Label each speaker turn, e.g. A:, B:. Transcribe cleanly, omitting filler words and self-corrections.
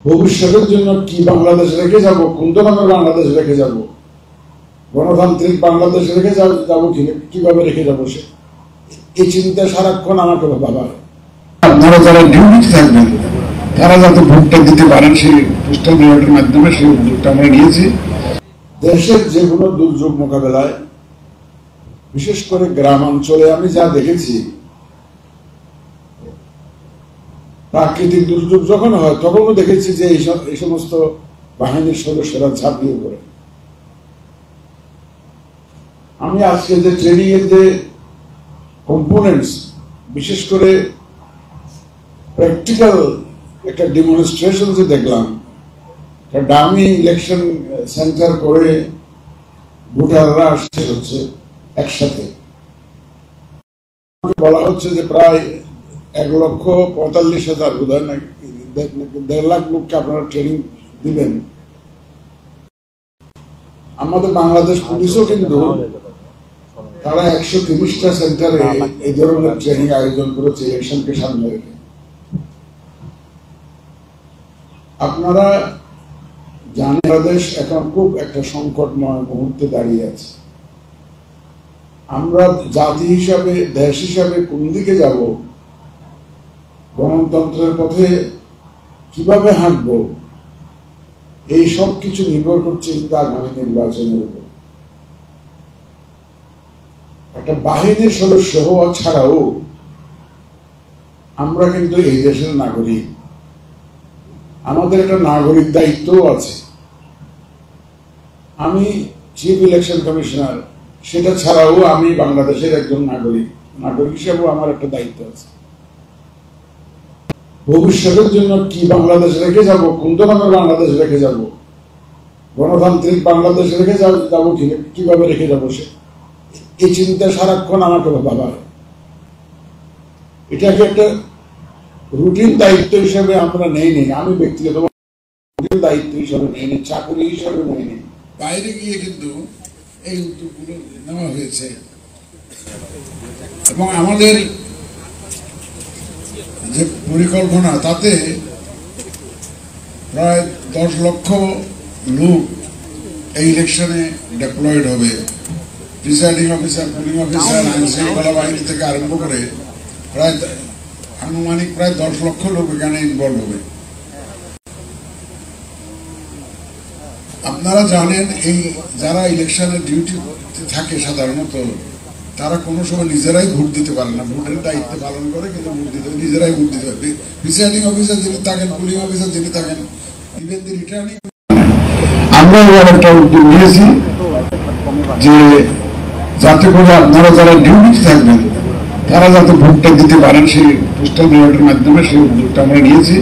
A: ভবিষ্যতের জন্য কি বাংলাদেশ রেখে যাব, কোন ধরনের বাংলাদেশ রেখে যাব, গণতান্ত্রিক বাংলাদেশ রেখে যাবো কিভাবে রেখে যাবো, সে এই চিন্তা সারাক্ষণ আমাকে ভাবায়। আপনারা যারা ডিউটি থাকবেন তারা যাতে ভোটটা দিতে পারেন সেই পোস্টাল ব্যালটের মাধ্যমে সেই উদ্যোগটা আমরা নিয়েছি। দেশের যে কোনো দুর্যোগ মোকাবেলায় বিশেষ করে গ্রাম অঞ্চলে আমি যা দেখেছি, প্রাকৃতিক দুর্যোগ যখন হয় তখনও দেখেছি যে এই সমস্ত বাহিনীর সদস্যরা ঝাঁপিয়ে পড়ে। আমি আজকে যে ট্রেনিং এর যে কম্পোনেন্টস, বিশেষ করে প্র্যাকটিক্যাল একটা ডেমনস্ট্রেশন যে দেখলাম, ডামি ইলেকশন সেন্টার করে ভোটাররা আসছে হচ্ছে একসাথে, বলা হচ্ছে যে প্রায় 1,45,000 বোধহয় না 1.5 লাখ লোককে আপনারা ট্রেনিং দিবেন। আমাদের বাংলাদেশ পুলিশও কিন্তু তারা 130টা সেন্টারে এই ধরনের ট্রেনিং আয়োজন করেছে ইলেকশনকে সামনে রেখে। আপনারা জানেন বাংলাদেশ এখন খুব একটা সংকটময় মুহূর্তে দাঁড়িয়ে আছে। আমরা জাতি হিসাবে, দেশ হিসাবে কোন দিকে যাব, গণতন্ত্রের পথে কিভাবে হাঁটব, এই সব কিছু নির্ভর করছে কিন্তু আগামী নির্বাচনের উপর। একটা বাহিনীর সদস্য হওয়া ছাড়াও আমরা কিন্তু এই দেশের নাগরিক, আমাদের একটা নাগরিক দায়িত্বও আছে। আমি চিফ ইলেকশন কমিশনার, সেটা ছাড়াও আমি বাংলাদেশের একজন নাগরিক হিসেবেও আমার একটা দায়িত্ব আছে। ভবিষ্যতের জন্য কি বাংলাদেশ রেখে যাব, কোন ধরনের বাংলাদেশ রেখে যাব, গণতান্ত্রিক বাংলাদেশ রেখে যাবো কিভাবে রেখে যাবো, সে এই চিন্তা সারাক্ষণ আমাকে ভাবায়। এটাকে একটা রুটিন দায়িত্ব হিসেবে আমরা নেই, আমি ব্যক্তিগত দায়িত্ব হিসেবে নেই, চাকরি হিসেবে নেই। বাইরে গিয়ে কিন্তু এই উদ্যোগগুলো নেওয়া হয়েছে এবং আমাদের যে পরিকল্পনা, তাতে প্রায় 10 লক্ষ লোক এই ইলেকশনে ডেপ্লয়েড হবে। প্রিসাইডিং অফিসার, পুলিং অফিসার, আইন শৃঙ্খলা বাহিনী থেকে আরম্ভ করে প্রায় আনুমানিক প্রায় 10 লক্ষ লোক এখানে ইনভলভ হবে। আপনারা জানেন, এই যারা ইলেকশনের ডিউটি থাকে সাধারণত তারা কোনো সময় নিজেরাই ভোট দিতে পারে না, ভোটের দায়িত্ব পালন করে কিন্তু ভোট দিতে নিজেরাই ভোট দিতে পারে। প্রিসাইডিং অফিসার যিনি থাকেন, পুলিং অফিসার যিনি থাকেন, ইভেন দি রিটার্নিং। আমরা এবার একটা উদ্যোগ নিয়েছি যে যাতে করে আপনারা যারা ডিউটি থাকবেন তারা যাতে ভোটটা দিতে পারেন সেই পোস্টাল ব্যালটের মাধ্যমে সেই উদ্যোগটা আমরা নিয়েছি।